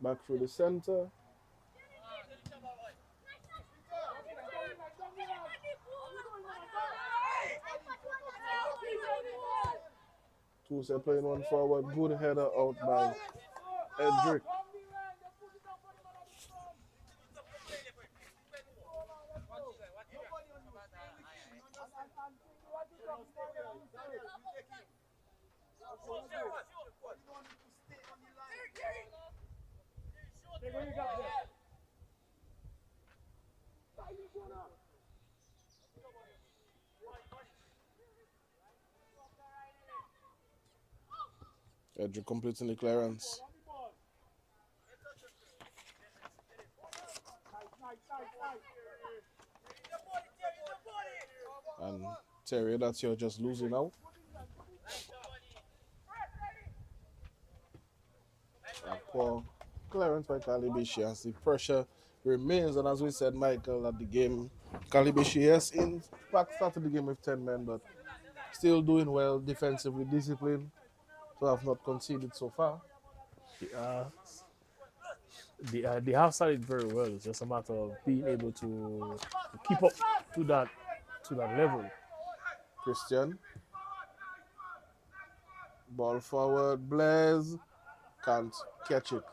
Back through the center. Tuesday playing one forward. Good header out by Edric. Edric completing the clearance. And Terry, that's you're just losing out. A poor clearance by Calibishie as the pressure remains. And as we said, Michael, at the game, Calibishie, yes, in fact, started the game with 10 men, but still doing well defensively, disciplined, to have not conceded so far. They have started very well. It's just a matter of being able to keep up to that level. Christian. Ball forward, Blaise can't catch it.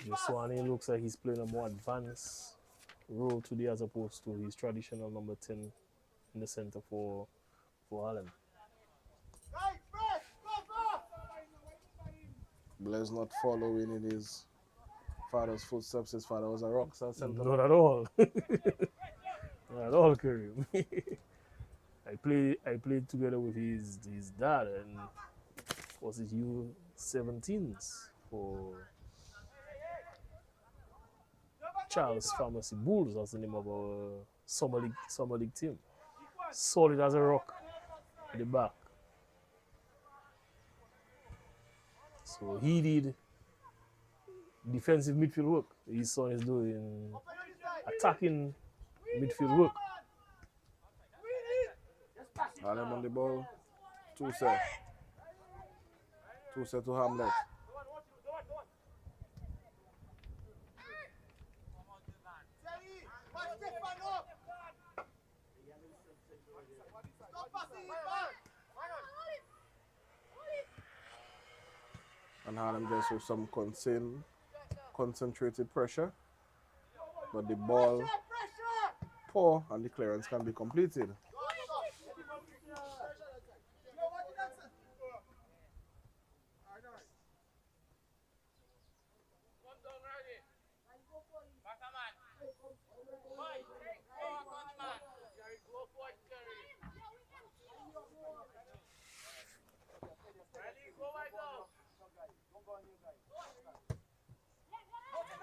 This one, he looks like he's playing a more advanced role today as opposed to his traditional number 10 in the center for Harlem. Blaise not following in his father's footsteps. His father was a rockstar center. Not at all. Not at all, Kareem. I played together with his dad, and was his U17s for Charles Pharmacy Bulls. That's the name of our summer league team. Solid as a rock at the back. So he did defensive midfield work. His son is doing attacking midfield work. Harlem on the ball. Two set to Hamlet. And Harlem just with some concentrated pressure. But the ball poor and the clearance can be completed.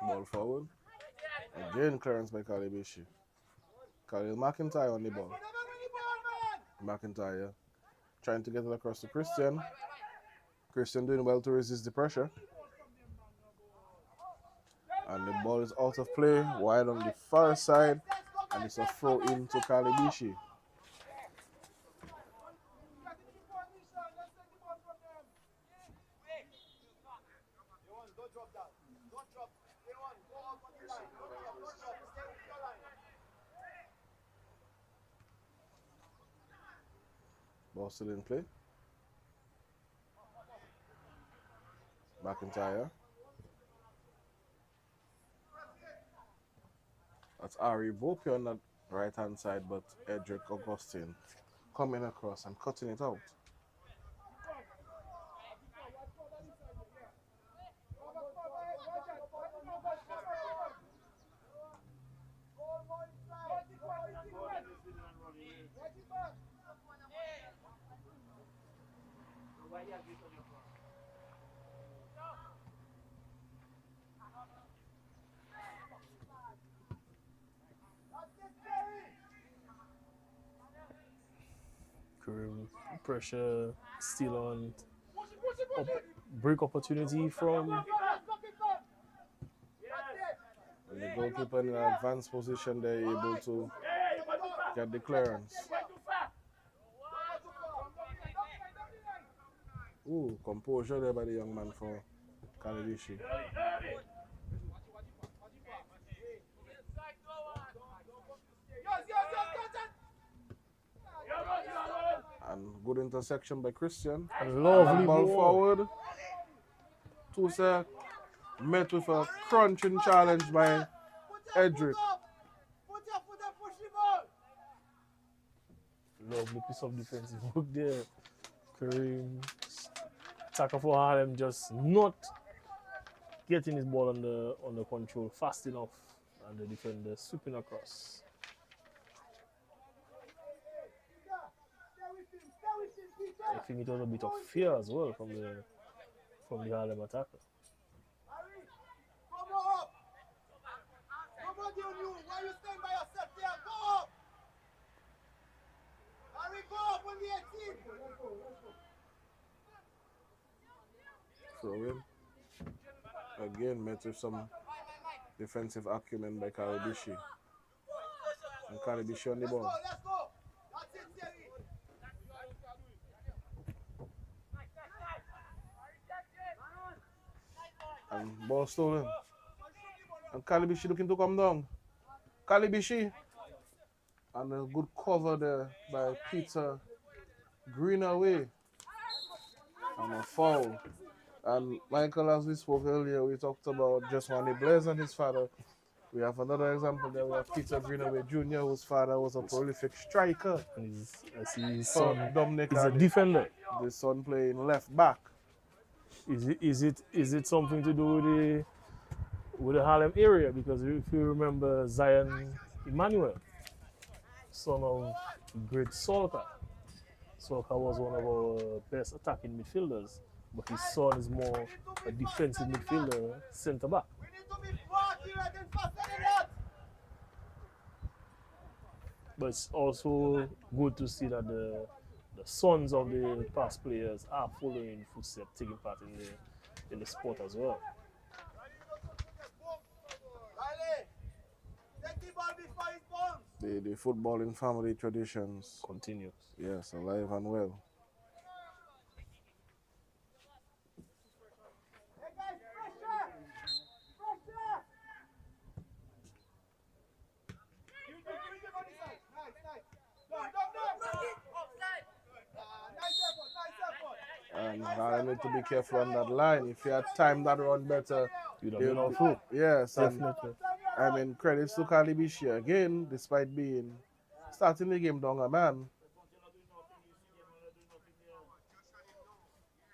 Ball forward. Again, clearance by Calibishie. Khalil McIntyre on the ball. McIntyre trying to get it across to Christian. Christian doing well to resist the pressure. And the ball is out of play, wide on the far side, and it's a throw in to Calibishie. Ball still in play. McIntyre. That's Ari Volpe on that right hand side, but Edric Augustine coming across and cutting it out. Pressure still on. Break opportunity from. And the goalkeeper in an advanced position, they're able to get the clearance. Ooh, composure there by the young man for Calibishie. And good intersection by Christian. And lovely Ball ball. forward. Tusa met with a crunching challenge by Edric. Lovely piece of defensive work there. Kareem, attacker for Harlem, just not getting his ball under control fast enough, and the defender sweeping across. I think it was a bit of fear as well from the Harlem attacker. Throw in. Again, met with some defensive acumen by Calibishie. And Calibishie on the ball. And ball stolen. And Calibishie looking to come down. Calibishie. And a good cover there by Peter Greenaway. And a foul. And Michael, as we spoke earlier, we talked about just Wani Blaze and his father. We have another example there. We have Peter Greenaway Jr., whose father was a prolific striker. And I see his son Dominic is a defender. The son playing left back. Is it something to do with the Harlem area? Because if you remember Zion Emmanuel, son of great Solka. Solka was one of our best attacking midfielders, but his son is more a defensive midfielder, centre back. But it's also good to see that the sons of the past players are following footsteps, taking part in the sport as well. The footballing family traditions continues. Yes, alive and well. And I need to be careful on that line. If you had timed that run better, you'd have been on through. Yes, definitely. I mean, credits to Calibishie again, despite being starting the game down a man.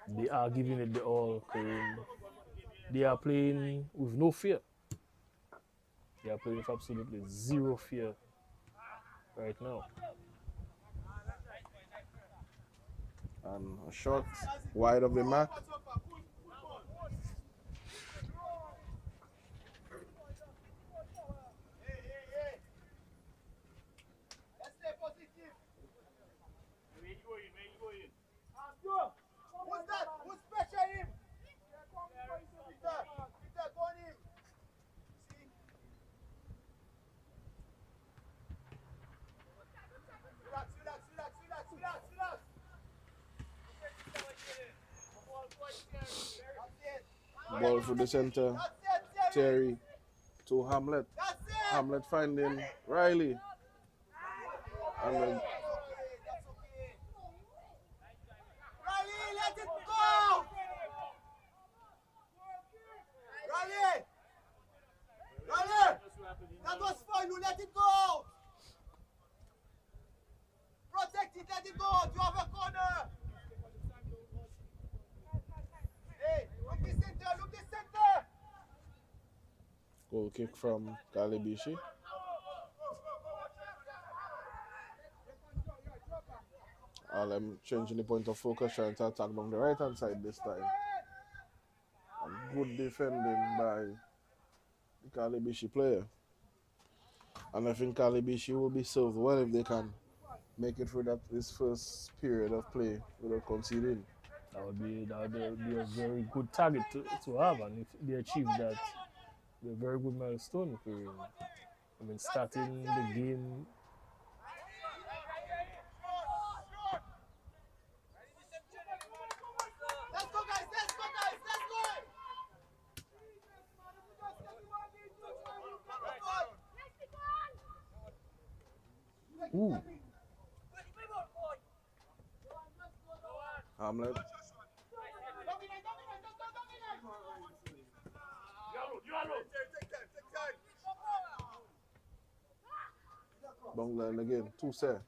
They are giving it the all. They are playing with no fear. They are playing with absolutely zero fear right now. And a shot wide of the mark. Ball through the center. Terry to Hamlet. Hamlet finding Riley. And then let it go! Riley! That was for you, let it go! Protect it, let it go! You have a corner! Hey, look the center, look the center! Goal kick from Calibishie. I'm changing the point of focus, trying to attack down the right hand side this time. And good defending by the Calibishie player. And I think Calibishie will be served well if they can make it through this first period of play without conceding. That would be a very good target to have, and if they achieve that, it'll be a very good milestone for him. I mean, starting the game. Ooh. Hamlet. Bongland again. 2 set.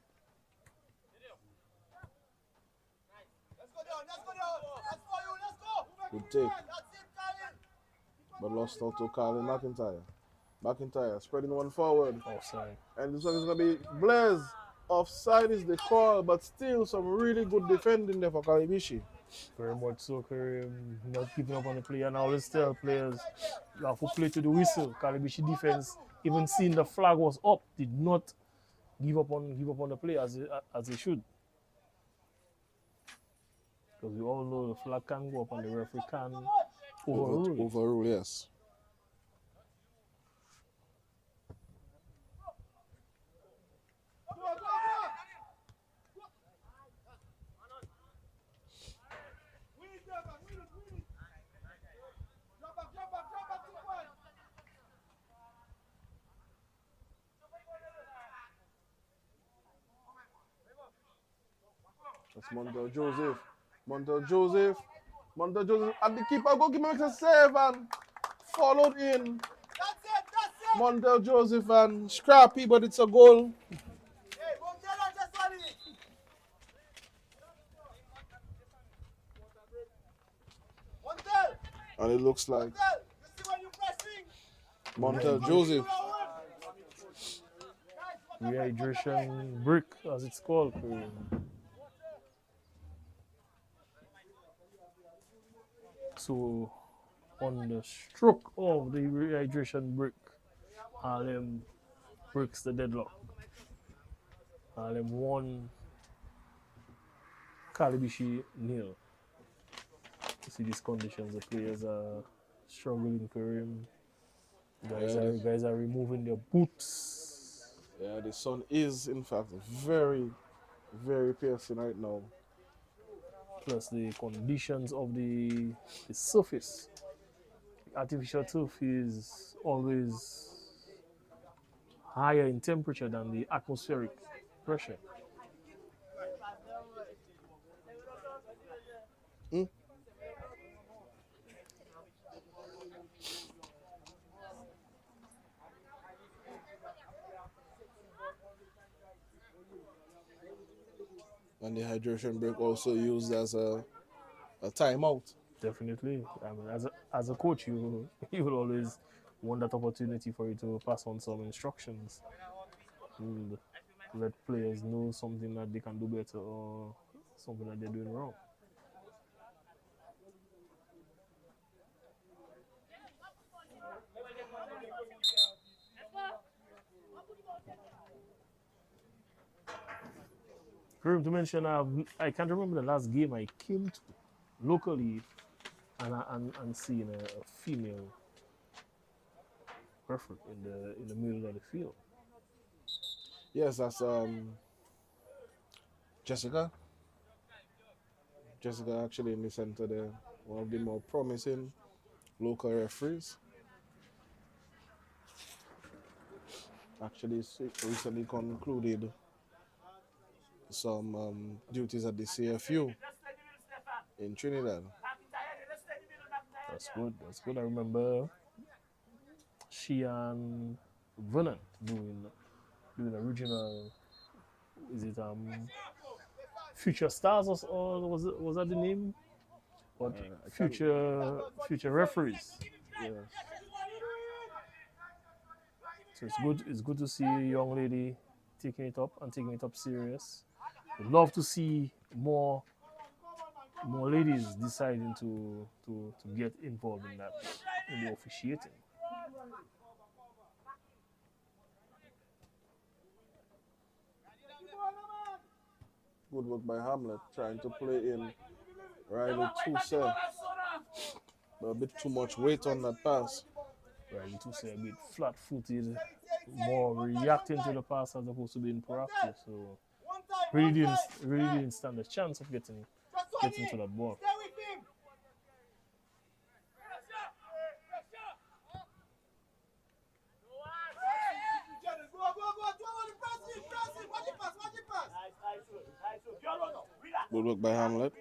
Good take. But lost out to Colin McIntyre. McIntyre spreading one forward. Offside. And this one is going to be Blaze. Offside is the call, but still some really good defending there for Calibishie. Very much so, Kareem. Not giving up on the play. And I always tell players, you have to play to the whistle. Calibishie defense, even seeing the flag was up, did not give up on the play as they should. Because we all know the flag can go up and the referee can overrule. Overrule, yes. That's Montel Joseph. Montel Joseph and the keeper goalkeeper makes a save and followed in. Montel Joseph and scrappy, but it's a goal. And it looks like Montel Joseph. Rehydration brick, as it's called. So, on the stroke of the rehydration brick, Harlem breaks the deadlock. Harlem 1, Calibishie 0. You see these conditions, the players are struggling, Kareem. Guys are removing their boots. Yeah, the sun is, in fact, very, very piercing right now. Plus the conditions of the surface. Artificial turf is always higher in temperature than the atmospheric pressure. And the hydration break also used as a timeout. Definitely. I mean, as a coach, you will always want that opportunity for you to pass on some instructions and let players know something that they can do better or something that they're doing wrong. Kareem, to mention, I can't remember the last game I came to locally and seeing a female referee in the middle of the field. Yes, that's Jessica. Jessica actually in the center there, one of the more promising local referees. Actually recently concluded some duties at the CFU in Trinidad. That's good. That's good. I remember she and Vernon doing original. Is it Future Stars or was that the name? But future referees. Yeah. So it's good to see a young lady taking it up and taking it up serious. We'd love to see more ladies deciding to get involved in that, in the officiating. Good work by Hamlet, trying to play in Riley Tusa. But a bit too much weight on that pass. Riley Tusa a bit flat-footed, more reacting to the pass as opposed to being proactive. So really didn't stand a chance of getting to that ball. Good work by Hamlet.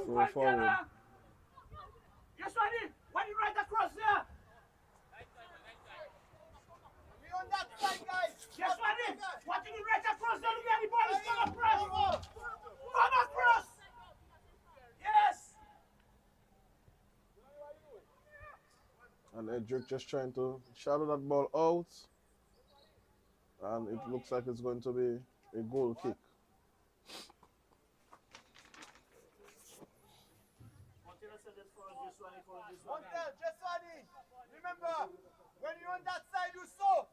Throw forward. Yes, Wadi. Wadi right across there. We on that side, guys. Yes, Wadi. Watching it right across there. Look at the ball. It's gonna press. Run across. Yes. And Edric just trying to shadow that ball out. And it looks like it's going to be a goal kick. Remember, when you're on that side, you sow.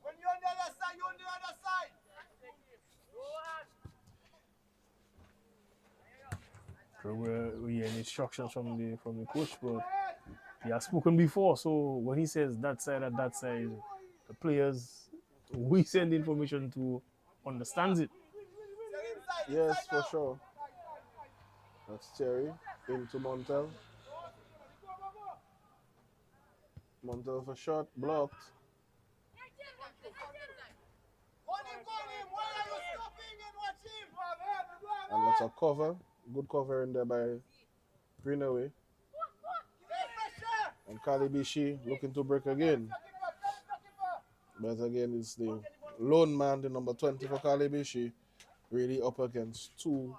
When you're on the other side, you're on the other side. So we hear instructions from the coach, but he has spoken before. So when he says that side and that side, the players we send information to understands it. Yes, for sure. That's Terry into Montel. Montel for shot, blocked. And lots of cover. Good cover in there by Greenaway. And Calibishie looking to break again. But again, it's the lone man, the number 20 for Calibishie, really up against 2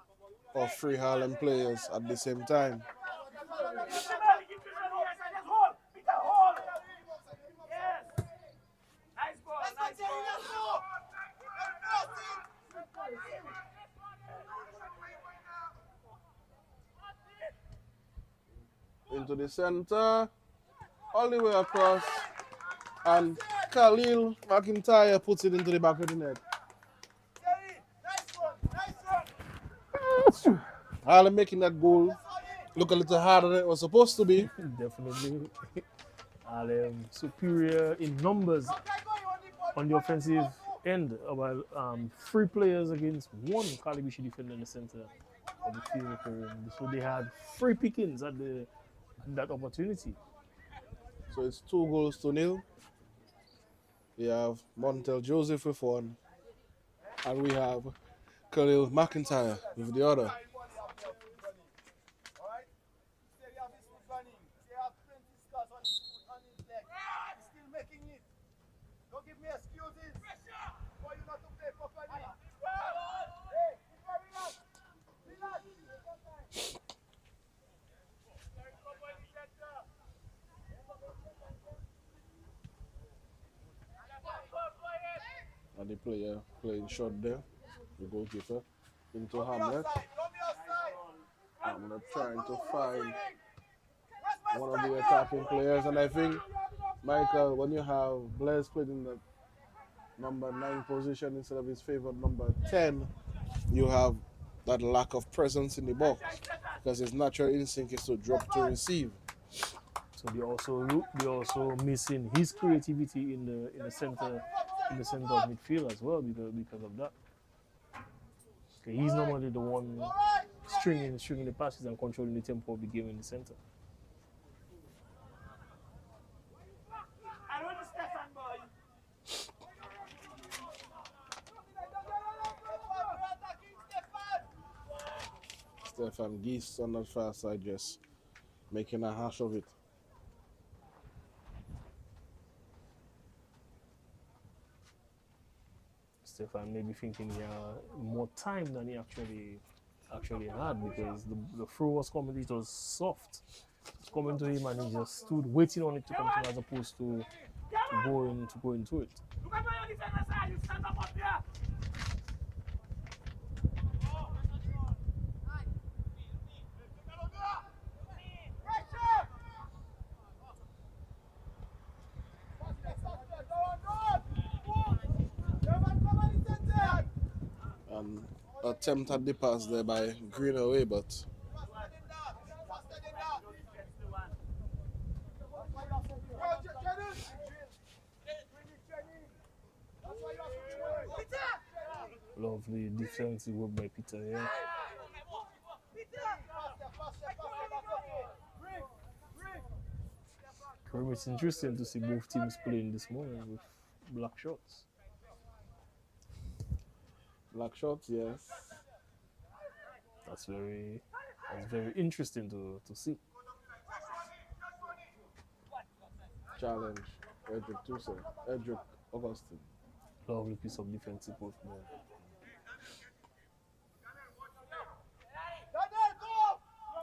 or 3 Harlem players at the same time. Into the center, all the way across, and Khalil McIntyre puts it into the back of the net. Harlem making that goal look a little harder than it was supposed to be. Definitely. Harlem superior in numbers on the offensive end, while 3 players against 1 Calibishie defender in the center of the field. So they had free pickings at that opportunity. So it's 2-0. We have Montel Joseph with 1, and we have Khalil McIntyre with the other. And the player playing short there, the goalkeeper, into Hamlet. Hamlet trying to find one of the attacking players. And I think, Michael, when you have Blaise playing in the number 9 position instead of his favorite number 10, you have that lack of presence in the box because his natural instinct is to drop to receive. So they also missing his creativity in the center of midfield as well because of that. Okay, he's normally the one stringing the passes and controlling the tempo of the game in the center. Stefan Geese on the far side just making a hash of it. Stefan maybe thinking he had more time than he actually had, because the throw was coming, it was soft. It's coming to him and he just stood waiting on it to come to him as opposed to go into it. Look at your defender side, you stand up there. attempt at the pass there by Greenaway, but Lovely defensive work by Peter here. Kareem, it's interesting to see both teams playing this morning with black shorts. black shots, yes. That's very interesting to see. Challenge, Edric Augustine. Lovely piece of defensive work there.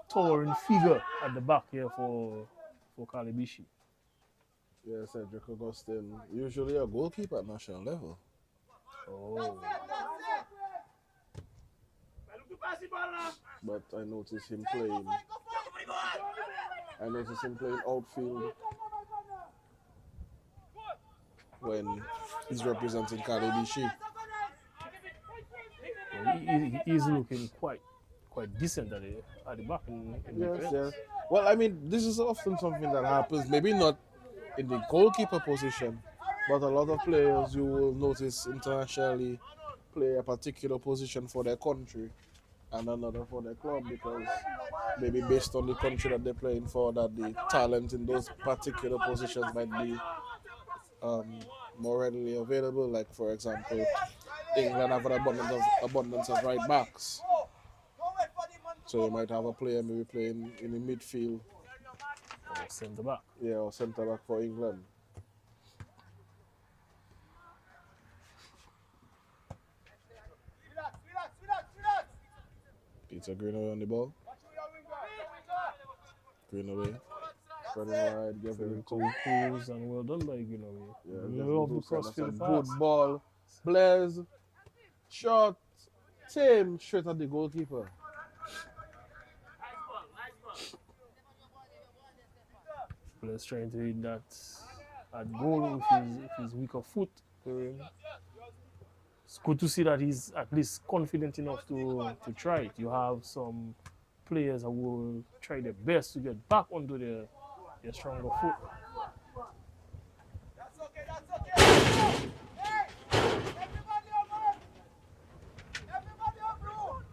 Towering figure at the back here for Calibishie. Yes, Edric Augustine, usually a goalkeeper at national level. Oh, But I noticed him playing outfield when he's representing Calibishie. well, he's looking quite decent at the back in Yes, defense. yes. Well, I mean, this is often something that happens, maybe not in the goalkeeper position, but a lot of players you will notice internationally play a particular position for their country and another for their club, because maybe based on the country that they're playing for, that the talent in those particular positions might be more readily available. Like, for example, England have an abundance of right backs. So you might have a player maybe playing in the midfield, Or centre back. yeah, or centre back for England. Peter Greenaway on the ball. Greenaway. Running wide, give Very him cool pulls and well done by Greenaway. Yeah, Love the definitely. crossfield Good pass. ball. Blaise. Shot. Tame straight at the goalkeeper. Blaise trying to hit that at goal with his weaker foot. It's good to see that he's at least confident enough to try it. You have some players who will try their best to get back onto their stronger foot. That's okay. Hey! Everybody over! Everybody over!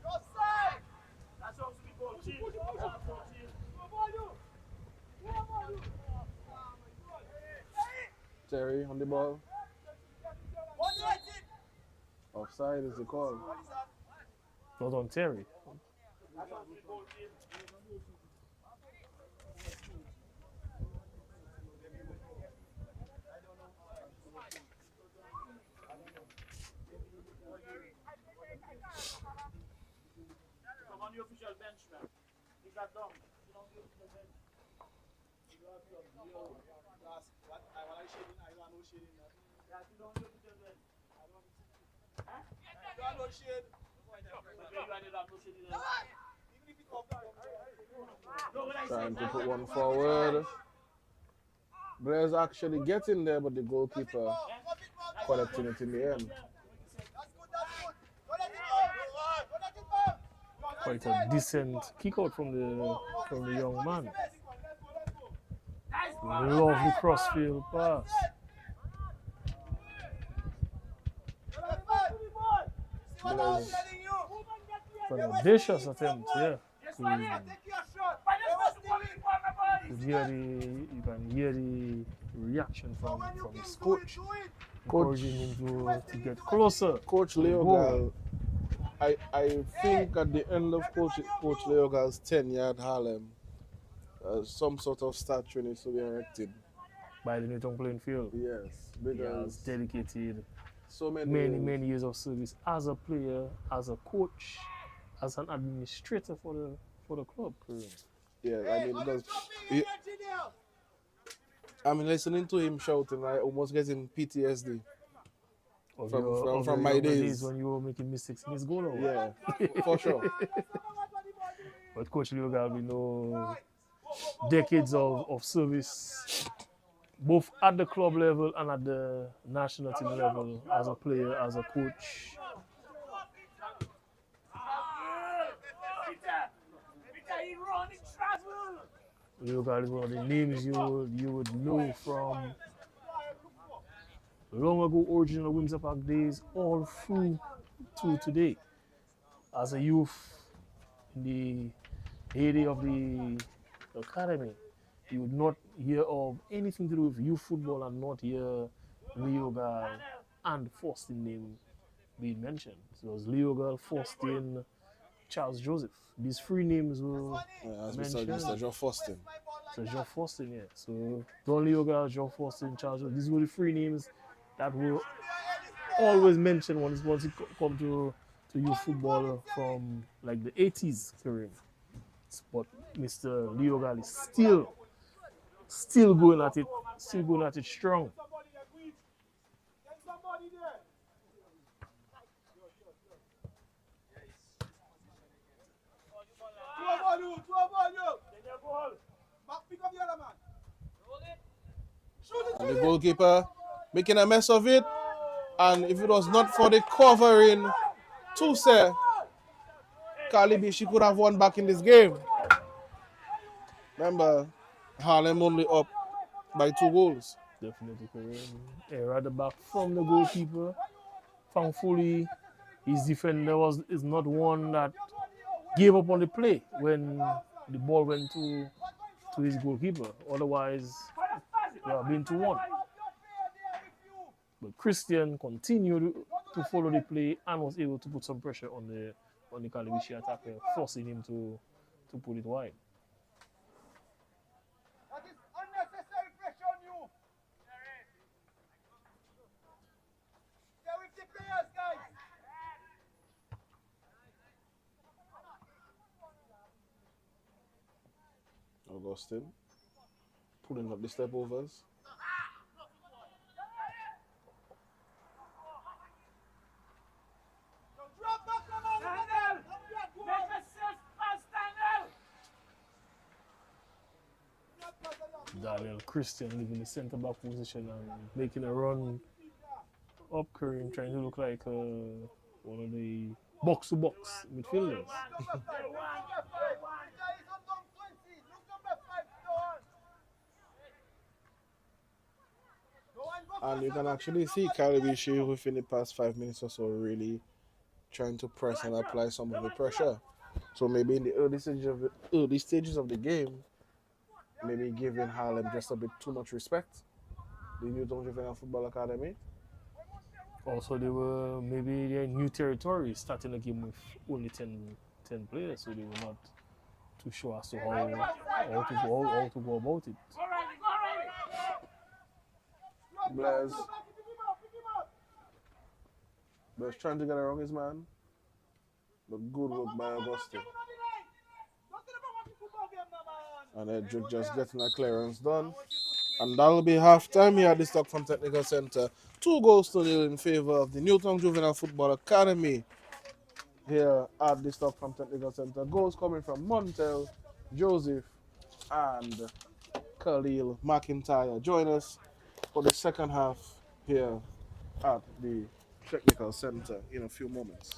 Go side! Terry on the ball. What do I think? Offside is the call. Not on Terry. Come on the official bench, man. Is that down? Sit on the official bench. What? I want shading. I want no shading. Yeah, sit on the official bench. I want to sit. Huh? You want no shade? Trying to put one forward. Blaise actually getting there, but the goalkeeper collecting it in the end. Quite a decent kick out from the young man. Lovely crossfield pass. Blaise An audacious attempt, yeah. You can hear the reaction from his coach, encouraging him to get closer. Coach Leogal, I think at the end of Coach Leogal's tenure at Harlem, some sort of statue needs to be erected. By the Newton playing field. Yes, He has because dedicated so many years of service as a player, as a coach, as an administrator for the club. Yeah, I mean, because listening to him shouting, I almost getting PTSD. From my days when you were making mistakes in his goal. Yeah, for sure. But Coach Leogal, we know decades of service both at the club level and at the national team level, as a player, as a coach. Leogal is one of the names you would know from long ago, original Windsor Park days, all through to today. As a youth, in the heyday of the academy, you would not hear of anything to do with youth football and not hear Leogal and Faustin name being mentioned. So it was Leogal, Faustin, Charles Joseph. These three names were As mentioned. Mr. John Faustin. So Jean Faustin, yeah. So Don Leogal, Jean Faustin, Charles Joseph. These were the three names that were always mentioned once it come to youth football from like the 80s career. But Mr. Leogal is still going at it strong. And the goalkeeper making a mess of it. And if it was not for the covering, Tuse, Calibishie could have won back in this game. Remember, Harlem only up by 2 goals. Definitely correct. Error at the back from the goalkeeper. Thankfully, his defender is not one that gave up on the play when the ball went to his goalkeeper. Otherwise, it would have been 2-1. But Christian continued to follow the play and was able to put some pressure on the Calibishie attacker, forcing him to put it wide. That is unnecessary pressure on you. Stay with the players, guys. Augustine pulling up the step overs. Daniel Christian leaving the centre back position and making a run up Kareem, trying to look like one of the box to box midfielders. And you can actually see Calibishie within the past 5 minutes or so really trying to press and apply some of the pressure. So maybe in the early stages of the game, maybe giving Harlem just a bit too much respect. The Newton Juvenile Football Academy. Also, they were maybe their new territory, starting the game with only 10 players, so they were not too sure as to how to go about it. Blair's trying to get around his man. But good work by Augustine. And Edric just getting a clearance done. And that'll be half time here at the Stockton Technical Center. 2-0 in favor of the Newton Juvenile Football Academy here at the Stockton Technical Center. Goals coming from Montel, Joseph, and Khalil McIntyre. Join us for the second half here at the Technical Center in a few moments.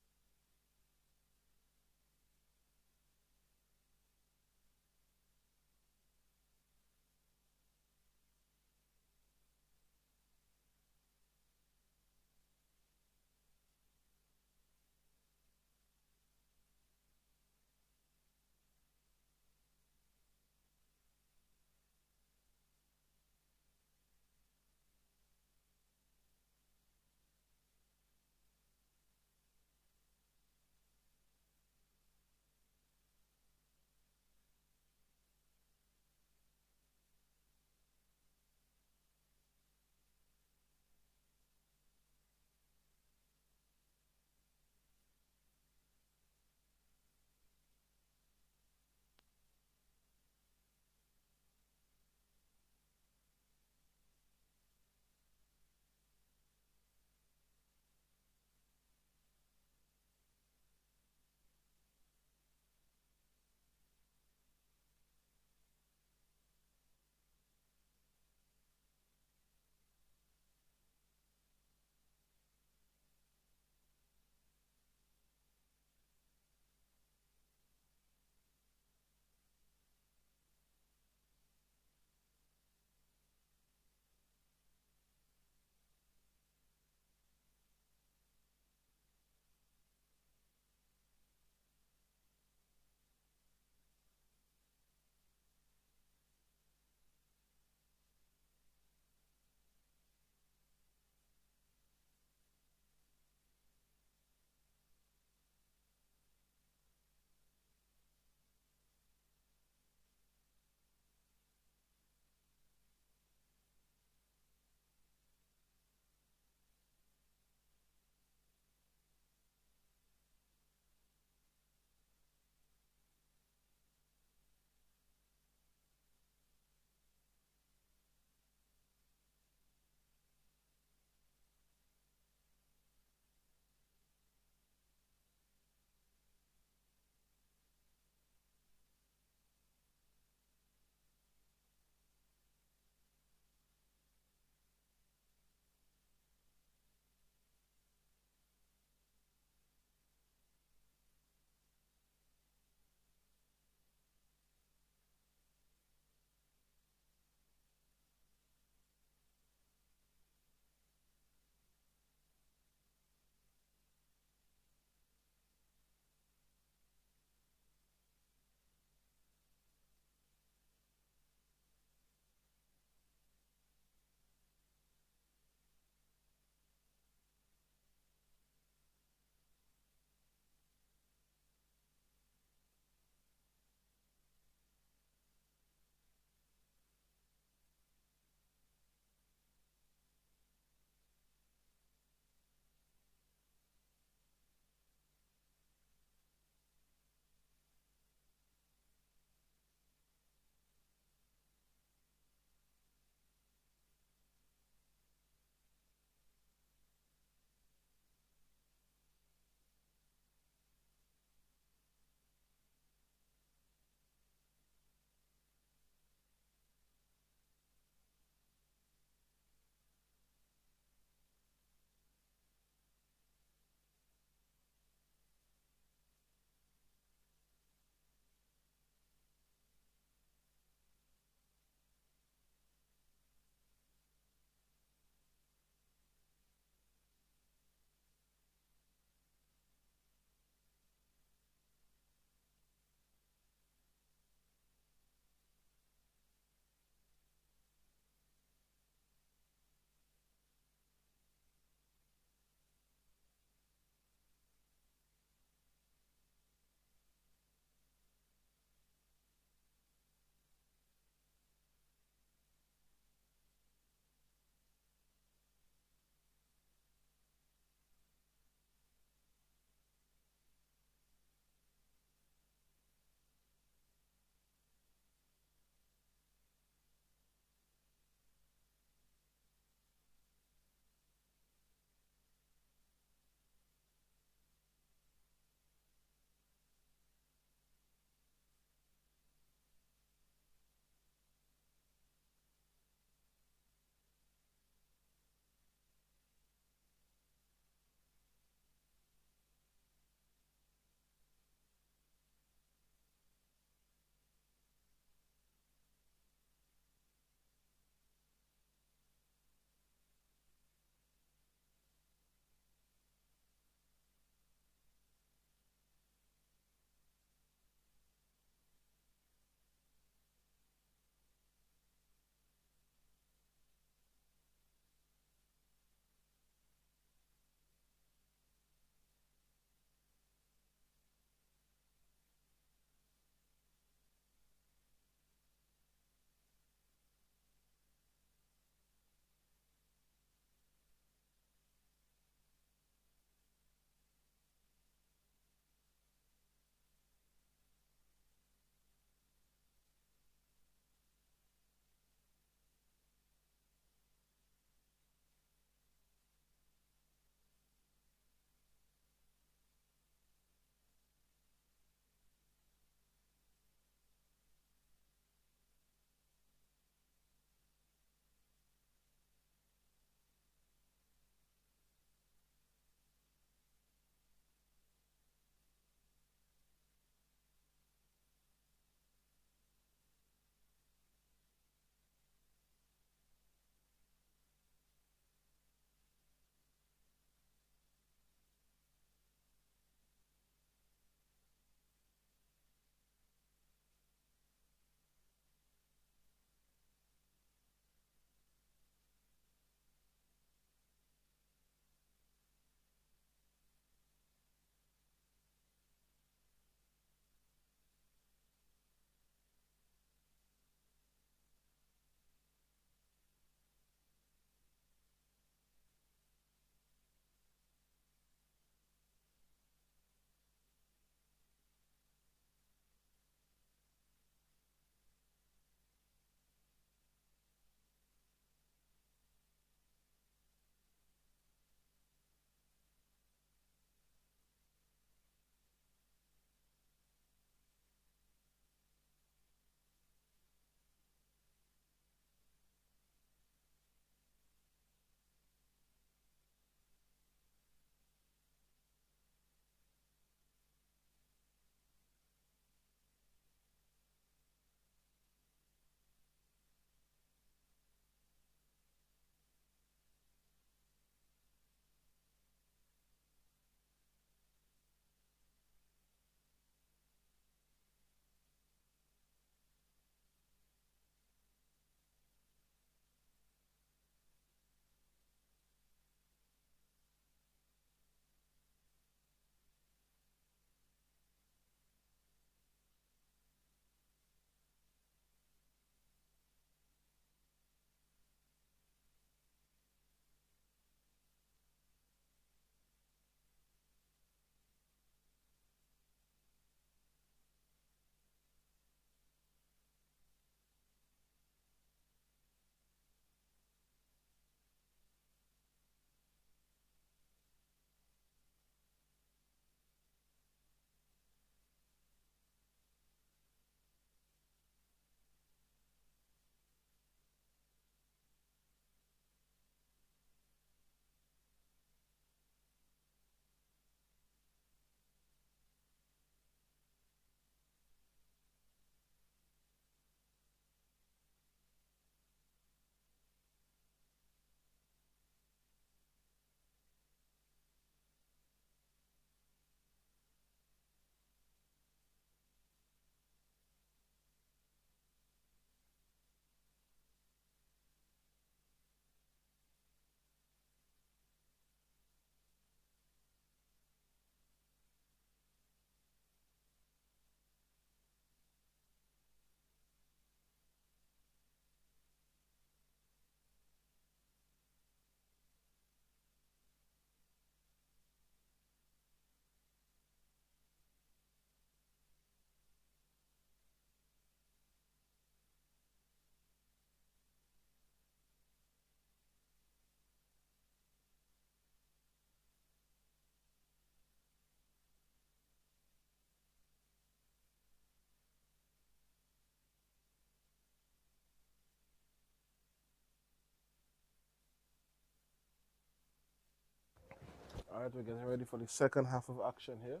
Alright, we're getting ready for the second half of action here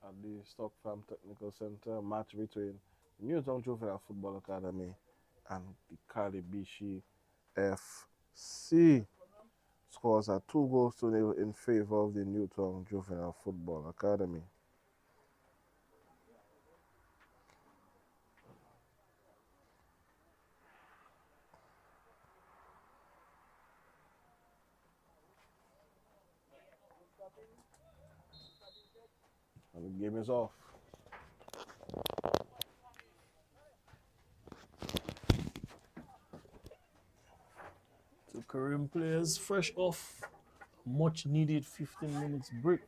at the Stock Farm Technical Center. Match between Newtown Juvenile Football Academy and the Calibishie FC. Scores are 2-0 in favor of the Newtown Juvenile Football Academy. And the game is off. So Kareem players fresh off a much needed 15 minutes break.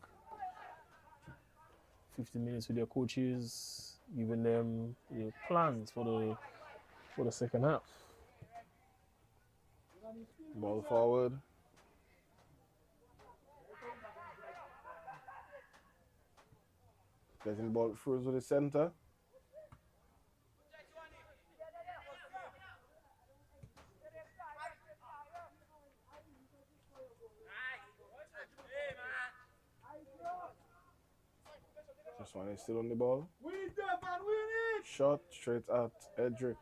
15 minutes with their coaches, giving them the plans for the second half. Ball forward. Getting the ball through to the center. This one is still on the ball. Shot straight at Edric.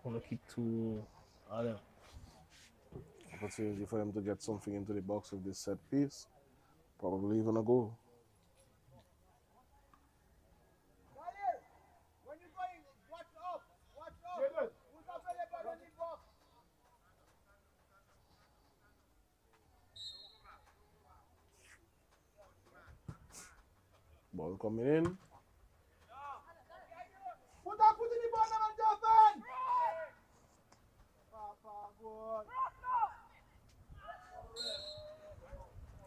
Corner kick to Adam. Opportunity for them to get something into the box with this set piece. Probably even a goal. Ball coming in. Put in the ball now, Jonathan.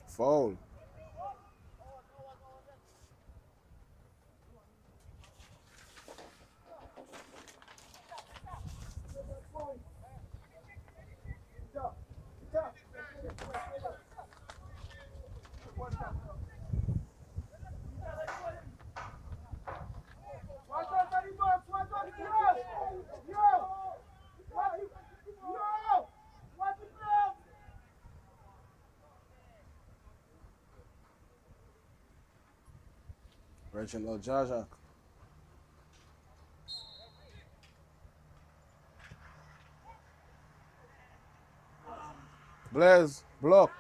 Foul. Reginald Jajak. Blaise blocked.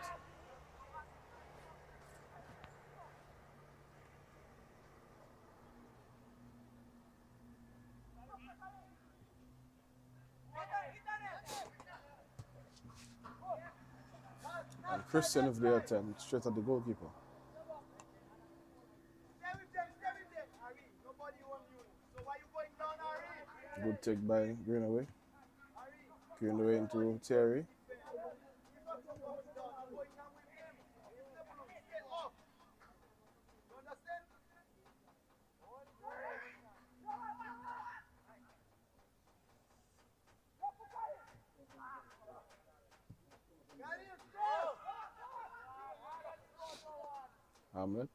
And Christian with the attempt straight at the goalkeeper. Good take by Greenaway. Greenaway into Terry. Hamlet.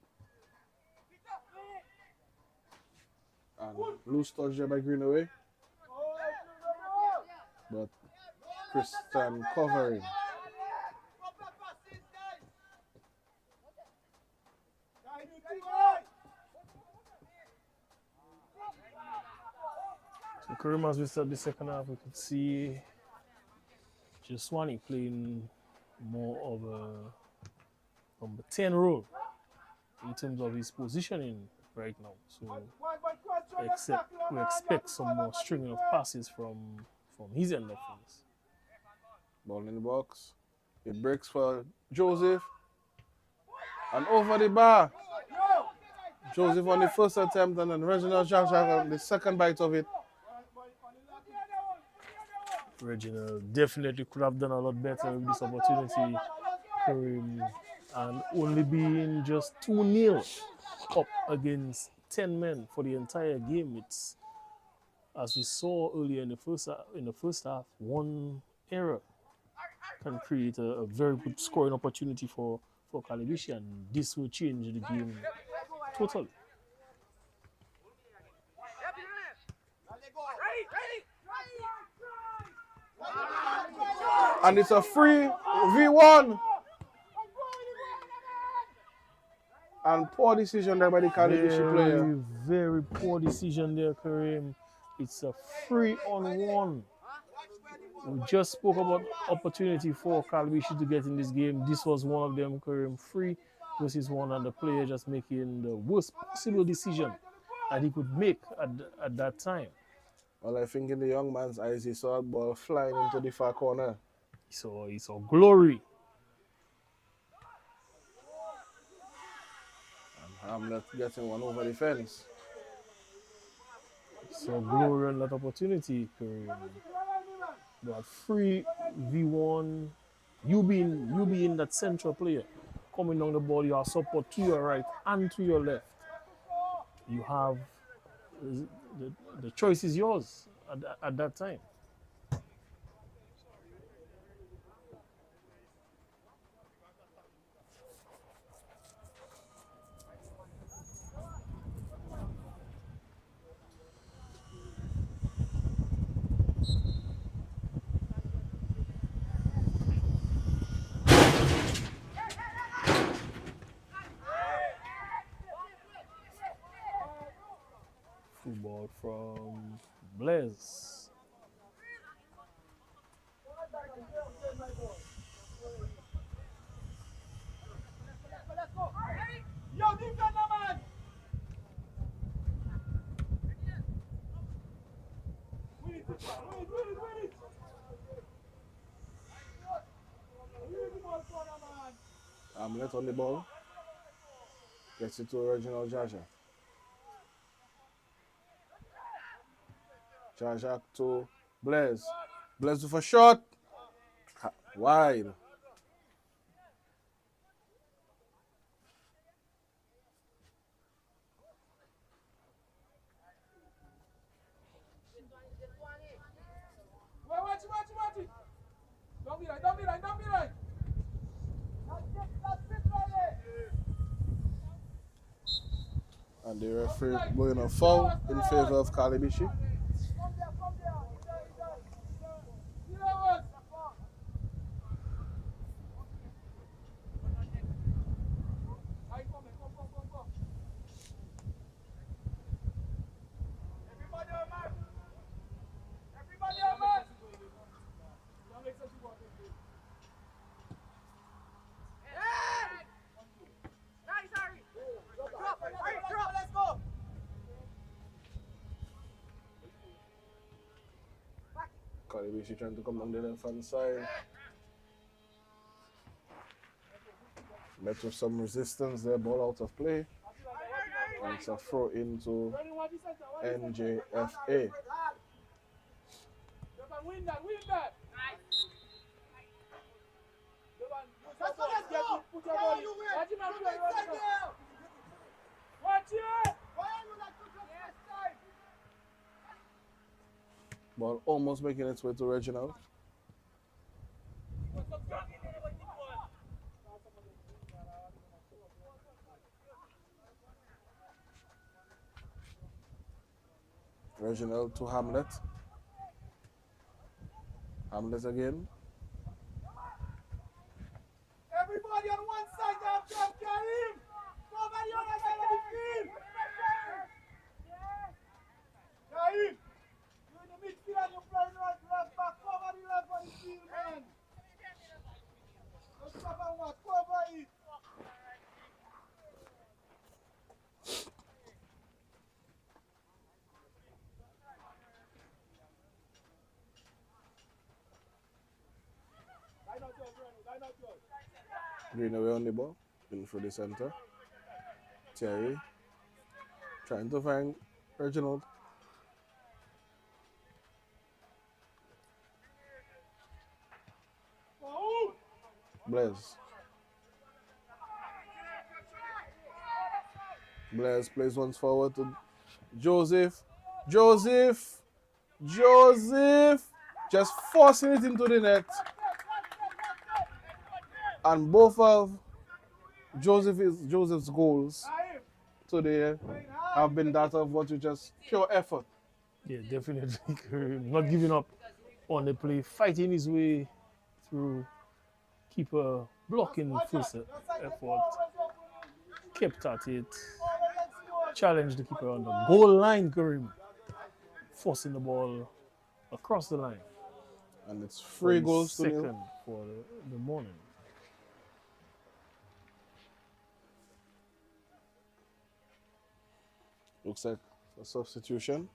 And loose touch there by Greenaway. But Christian covering. So Kareem, as we start the second half, we could see Jeswani playing more of a number 10 role in terms of his positioning right now. So we expect some more string of passes from his end of things. Ball in the box. It breaks for Joseph. And over the bar. Joseph on the first attempt and then Reginald Jajak on the second bite of it. Reginald definitely could have done a lot better with this opportunity, Kareem, and only being just 2-0 up against 10 men for the entire game. It's, as we saw earlier in the first half, one error can create a very good scoring opportunity for Calibishie, and this will change the game totally. And it's a free V1. And poor decision there by the Calibishie player. Very poor decision there, Kareem. It's a 3-on-1. We just spoke about opportunity for Calibishie to get in this game. This was one of them, Kareem. 3 versus 1, and the player just making the worst possible decision that he could make at that time. Well, I think in the young man's eyes, he saw a ball flying into the far corner. He saw glory. And Hamlet getting one over the fence. So glory and that opportunity, Kareem. But 3v1, you being that central player, coming down the ball, you have support to your right and to your left. You have the choice is yours at that time. Ball from Blaise. Yo, defend, man! Win it! Hamlet on the ball. Gets it to original Jaja. Jaja to Blaise. Blaise with a shot. Wide. Watch it. Don't be right. That's it, right. And the referee blowing a foul in favor of Calibishie. Calibishie trying to come down the left hand side. Met with some resistance there, ball out of play. And it's a throw into NJFA. Win that. Watch it! Ball almost making its way to Reginald. Reginald to Hamlet. Hamlet again. Everybody on one side, Karim! Nobody on the side of the field! Karim! You're in the midfield and you're playing left back. Cover the left of the field, man! Don't stop and watch. Cover it! Greenaway on the ball, in through the center. Terry trying to find Reginald. Blaise. Blaise plays once forward to Joseph. Joseph just forcing it into the net. And both of Joseph's goals today have been that of what you just pure effort. Yeah, definitely. Not giving up on the play, fighting his way through. Keeper blocking first effort. Kept at it. Challenged the keeper on the goal line, Karim. Forcing the ball across the line. And it's For 3 his goals to second nil. for the morning. Looks like a substitution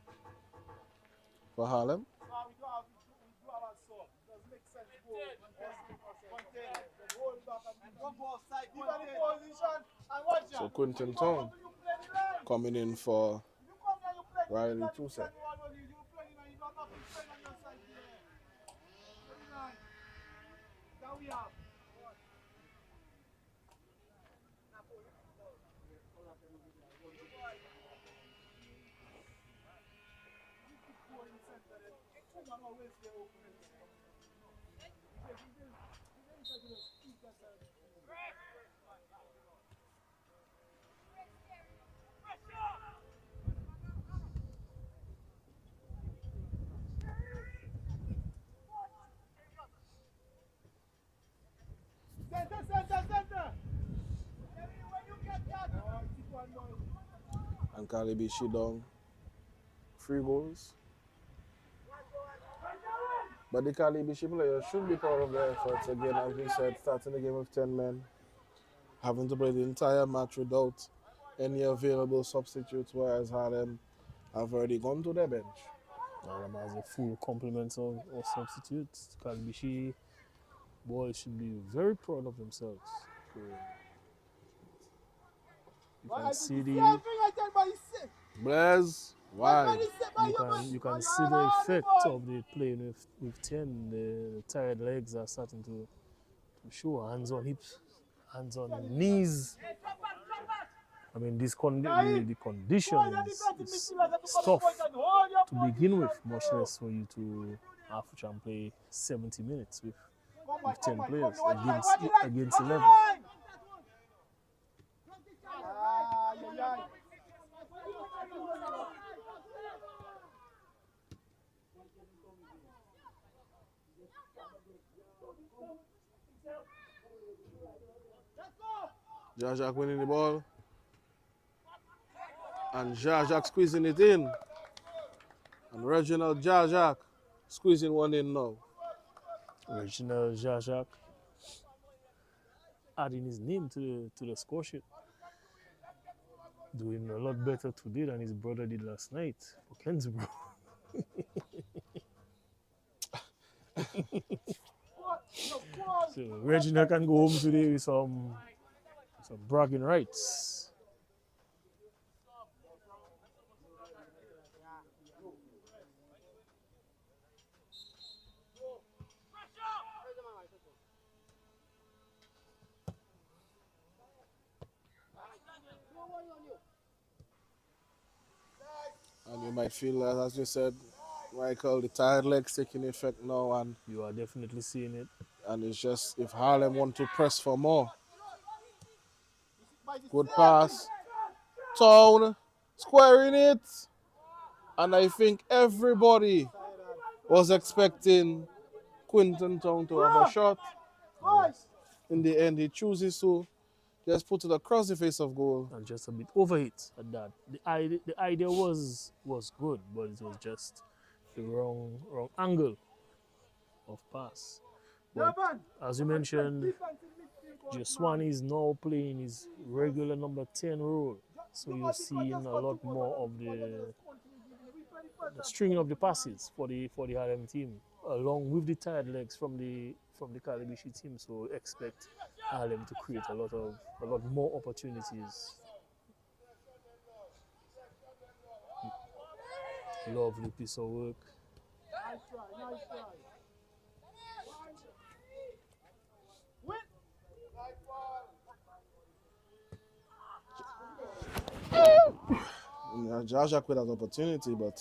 for Harlem. So Quinton Town coming in for Riley Toussaint. And Calibishie down 3 goals. But the Calibishie players should be proud of their efforts again, as we said, starting the game with 10 men, having to play the entire match without any available substitutes, whereas Harlem have already gone to their bench. Harlem has a full complement of substitutes. Calibishie boys should be very proud of themselves. You can see the Blaise, why? you can see the effect of the playing with 10. The tired legs are starting to show. Hands on hips, hands on knees. I mean, the condition is tough to begin with, much less for you to have to try and play 70 minutes with 10 players against 11. Jajak winning the ball. And Jajak squeezing it in. And Reginald Jajak squeezing one in now. Reginald Jajak adding his name to the score sheet. Doing a lot better today than his brother did last night for Kensborough. So Reginald can go home today with some bragging rights. And you might feel that, as you said, Michael, the tired legs taking effect now, and You are definitely seeing it. And it's just if Harlem want to press for more. Good pass. Town squaring it. And I think everybody was expecting Quinton Town to have a shot. In the end, he chooses to just put it across the face of goal. And just a bit overhit at that. The idea was good, but it was just the wrong angle of pass. But as you mentioned, Joswani is now playing his regular number 10 role. So you're seeing a lot more of the stringing of the passes for the Harlem team, along with the tired legs from the Calibishie team. So expect Harlem to create a lot more opportunities. Lovely piece of work. Nice try. Jajak with that opportunity, but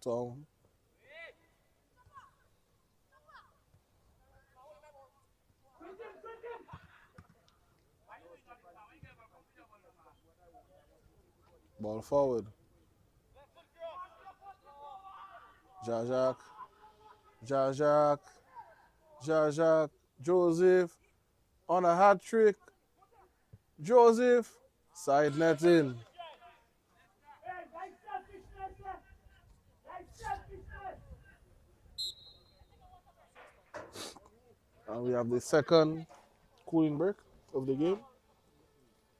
Tom. Ball forward. Jajak. Jajak. Jajak. Joseph. On a hat trick. Joseph. Side net in. And we have the second cooling break of the game.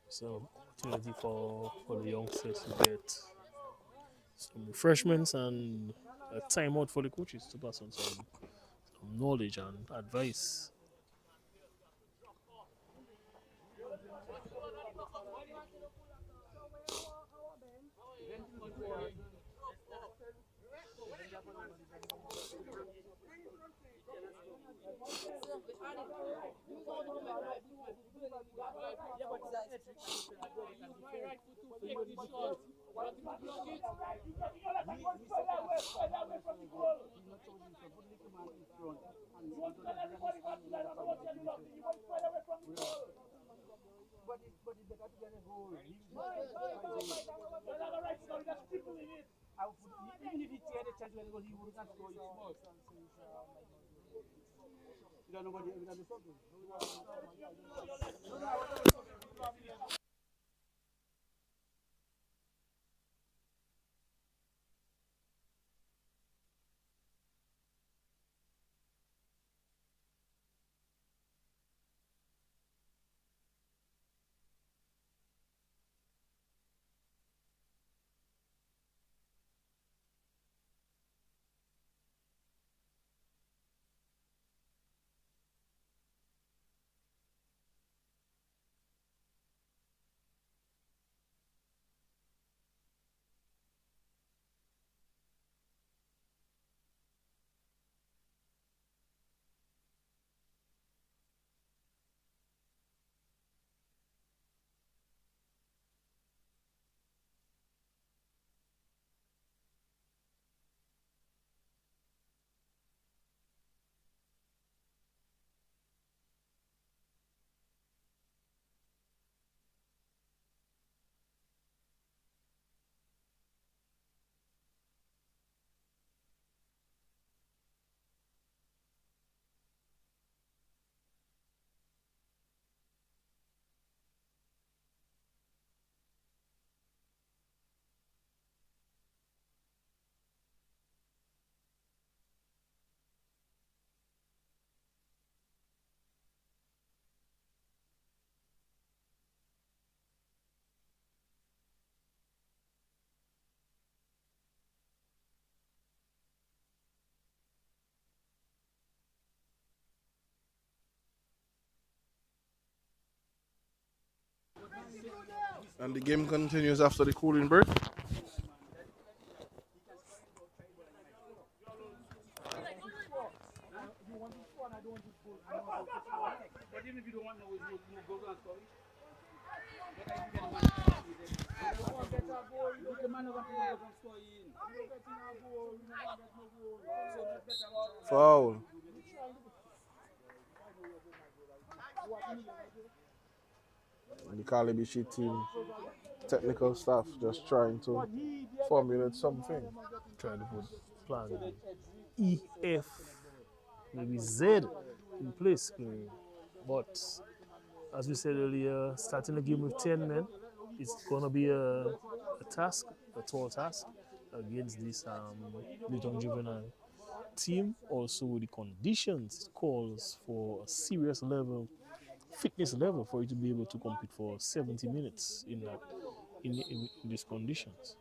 So opportunity for the youngsters to get some refreshments and a timeout for the coaches to pass on some knowledge and advice. And the game continues after the cooling break. Foul. And the Calibishie team, technical staff, just trying to formulate something. Trying to put plan E, F, maybe Z in place. But as we said earlier, starting the game with 10 men, it's going to be a task, a tall task against this Luton Juvenile team. Also, the conditions calls for a serious level, fitness level, for you to be able to compete for 70 minutes in these conditions.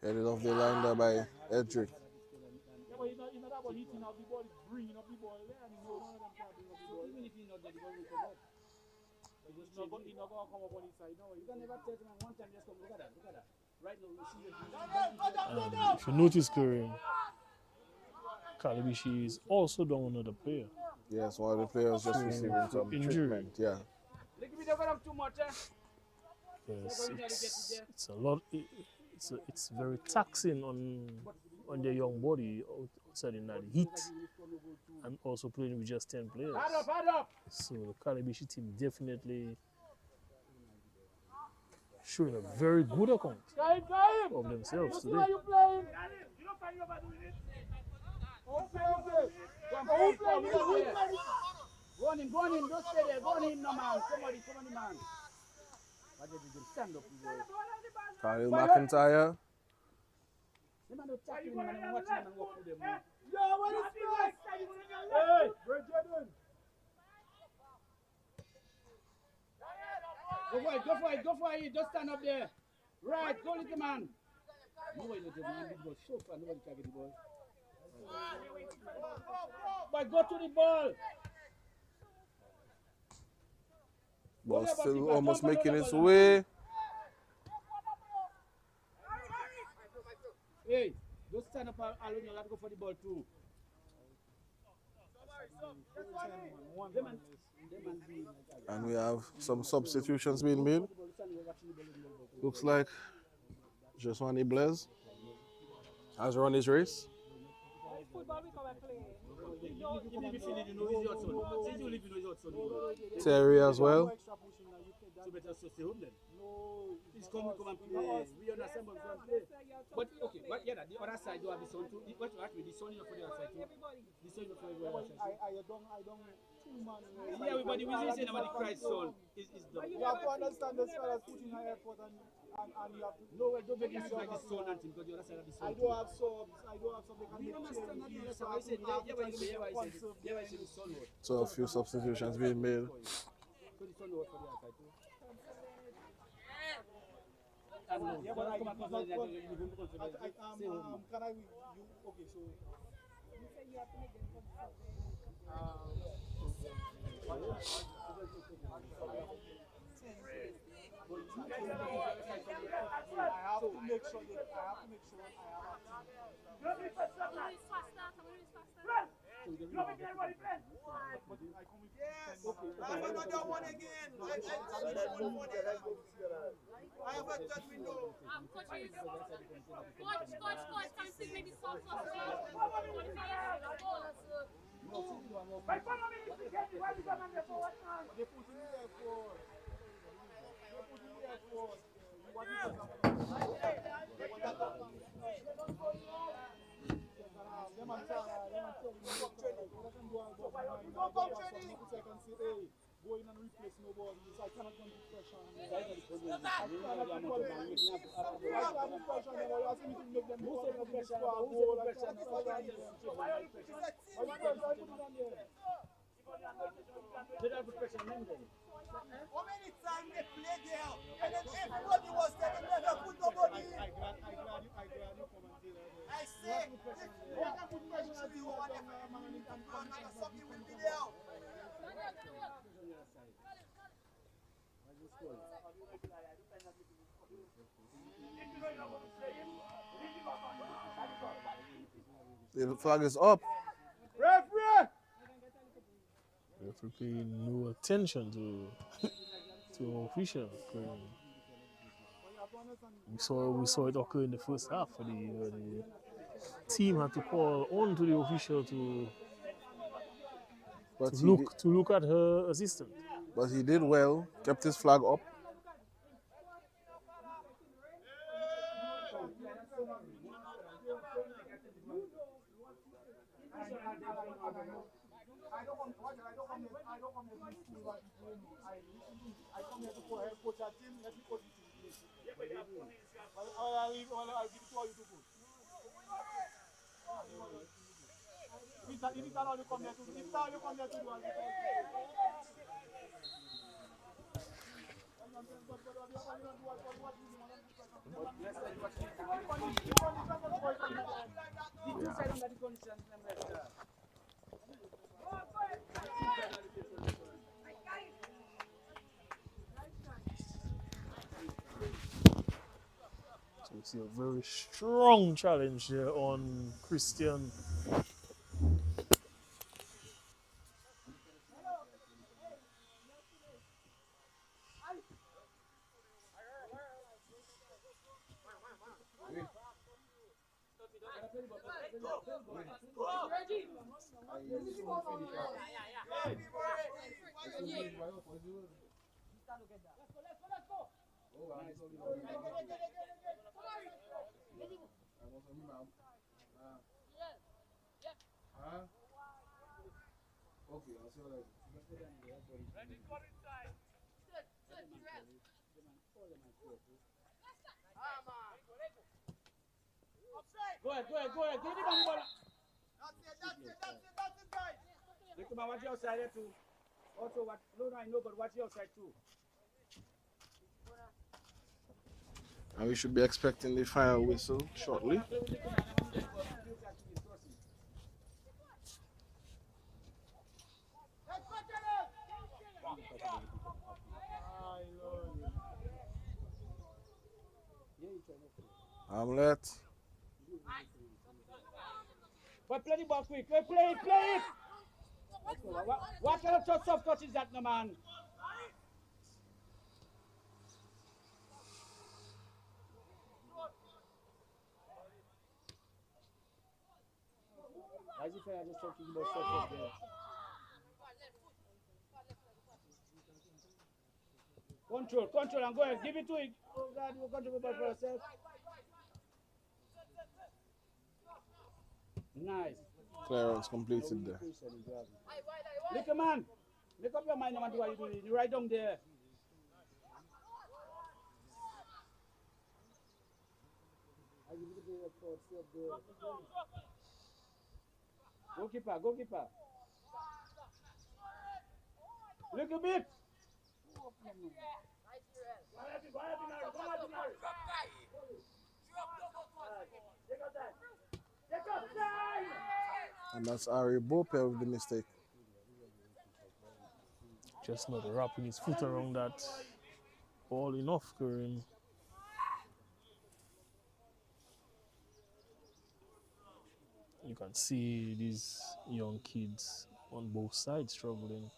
Headed off the line there by Edric. If you notice, Curry, Calibishie is also down another player. Yes, one of the players just receiving some injury. treatment. Yeah. Yes, it's a lot. It's very taxing on the young body outside in that heat, and also playing with just 10 players. So the Calibishie team definitely showing a very good account of themselves today. Go on him, don't stay there. Go on him, no man. Somebody, come on, man. Stand up, Kyle McIntyre. Yo, what is this? Hey, where's Jordan? Go for it. Just stand up there. Right, go little man. Nobody knows the man. This ball so far. Nobody can get the ball. But go to the ball. Ball still almost making its way. Hey, just stand up alone. You have to go for the ball too. And we have some substitutions being made. Looks like Joswani Blaise has run his race. Terry as well. He's come and play. We understand what we play. But okay, but yeah, the other side you have the son too. What actually the son is for the other side too. The son is for the other side. Yeah, everybody will listen about the Christ son is done. You have to understand this fellas putting high effort and you have to. No, don't make it like the son and because the other side of the son. I do have subs. They can make changes. So I said, yeah, I said the son was. So a few substitutions being made. So the son was for the other side too. Yeah, but can I okay, so you say you have to make them I have to make sure that I have a team. Another one again. I have a third window. Coach, can you see maybe some Go in and replace nobody. So I cannot go into pressure. How many times they play there? And then everybody was there, they never put nobody in. I glad you commented. I say, if you want to put pressure on you, something will be there. The flag is up. Referee! Referee paying no attention to official. We saw it occur in the first half. The team had to call on to the official to look at her assistant. But he did well, kept his flag up. I come here to coach our team. Let me coach the team. I'll give it to all you to coach. If it's all you come here to do, So we see a very strong challenge here on Christian. Okay, I'll see what I do. Go ahead. Give the man the ball. That's it, guys. Look, man, watch your side there too. Also, what? No, I know, but watch your side too. And we should be expecting the final whistle shortly. Hamlet. But play the ball quick. Play it. What kind of soft touch is that, no man? Why is it fair? I just talking about soft touch there. Control, and go ahead. Give it to it. Oh God, you control the ball for yourself. Nice. Clearance completed there. Look, man. Make up your mind, man, do what you're doing. You're right down there. Goalkeeper. Look a bit. And that's Ari Bope with the mistake. Just not wrapping his foot around that ball enough, Kareem. You can see these young kids on both sides struggling.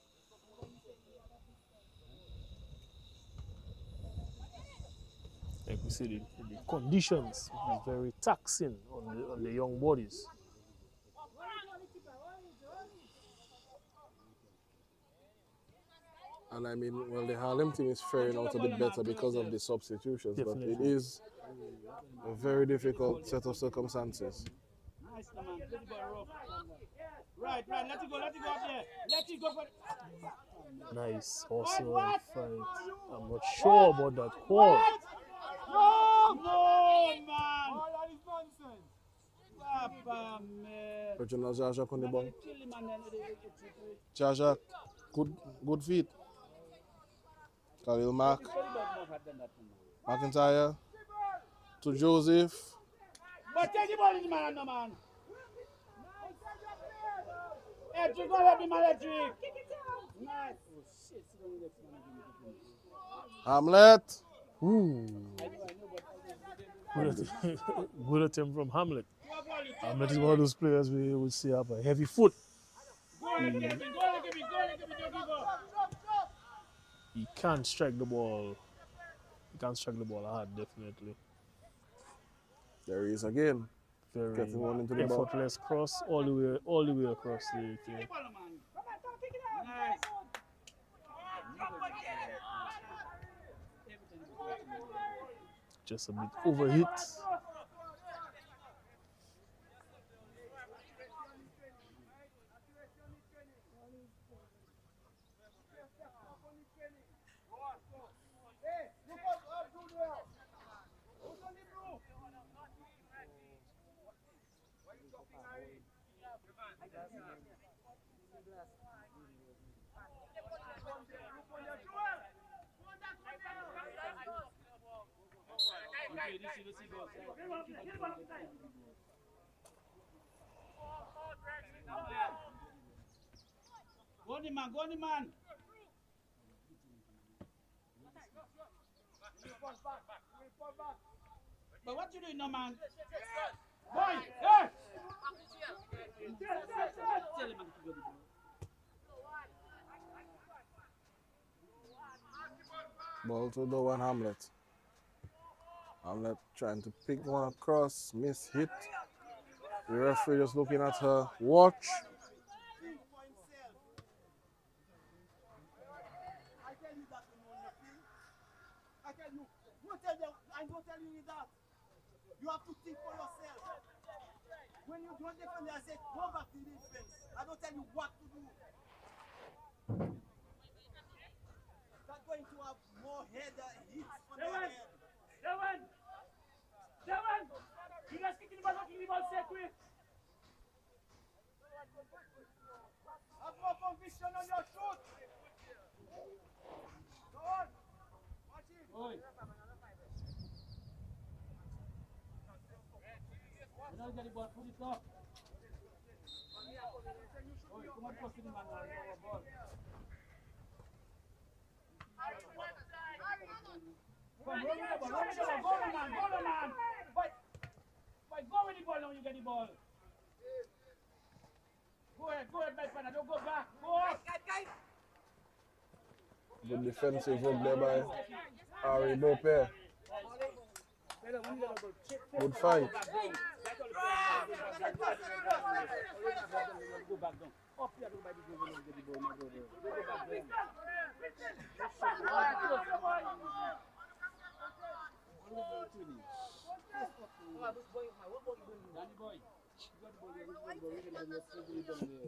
Like we said, the conditions is very taxing on the young bodies. And I mean, well, the Harlem team is faring out a bit better because of the substitutions, Definitely. but it is a very difficult set of circumstances. Nice, man. Let the ball rough. Right. Let it go up there. Let it go for. Nice hustle fight. I'm not sure about that call. No, man. All that is nonsense. Papa, man. Original Jaja on the ball. Jaja, good feet. Khalil Mark. McIntyre. To Joseph. But take the ball in the man, no man. Electric, go ahead, Electric. Nice. Oh, shit. Hamlet. Ooh. Good attempt from Hamlet. Hamlet is one of those players we would say have a heavy foot. He can't strike the ball. He can't strike the ball hard, definitely. There he is again. Very Getting one into the ball. effortless cross all the way across the field. Just a bit overhit. Go on the man. But what you doing now, man? Boy, hey! Ball to the one Hamlet. Hamlet trying to pick one across, miss hit. The referee just looking at her watch. Think for himself. I tell you that you know nothing. I tell you, don't tell them, I don't tell you that. You have to think for yourself. When you don't defend, I say, go back to the defense. I don't tell you what to do. That's going to have more head hits on their head. Seven! You guys kicking the ball, not kicking the ball, set with. Have more conviction on your shoot. Go on. Watch it. Oi. You know, get the ball, put it up. Oi, come on, cross the man, our ball. Come, run with the ball, go on, man. But go with the ball now, you get the ball. Go ahead, my partner, don't go back. Go up. Good defensive work there by Harry Bope. Good fight.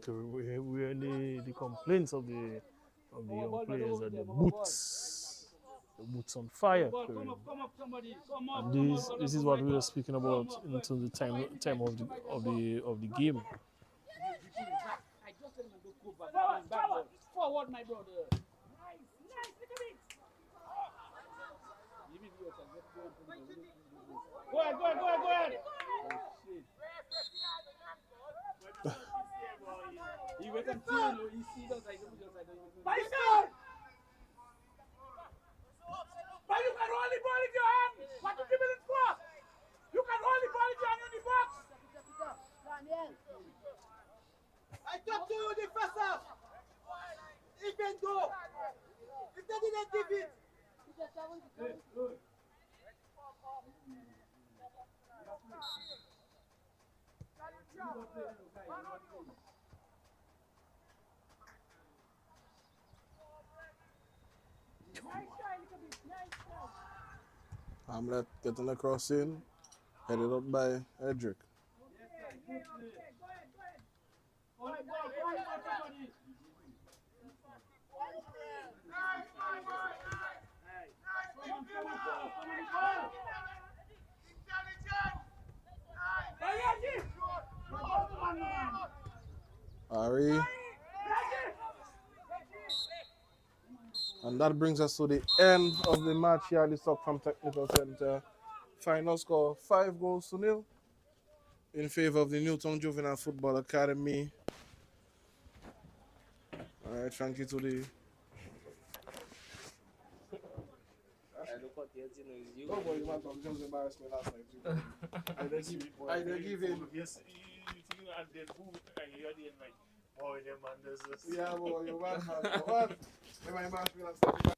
We're in the complaints of the young players that the boots on fire. Come up, somebody. Come up. And this is what we were speaking about into the time of the game. I just tell him to go back. Forward, my brother. Nice, look at it. Go ahead. He wait until he sees us. Bison! But you can hold the ball in your hand. What you give it for? You can hold the ball in your hand in the box. I talk to you the first half. Even though, if they didn't give it. Hamlet getting across in, headed up by Edric. Harry. And that brings us to the end of the match here at the Stockton Technical Center. Final score 5-0 in favor of the Newtown Juvenile Football Academy. All right, thank you to the. Oh boy, you just embarrassed me last night. I give him. Yes, you think and then boom, and you're the like, boy, them man, this is. Yeah, boy, you man, man. What? Am I embarrassed me last night?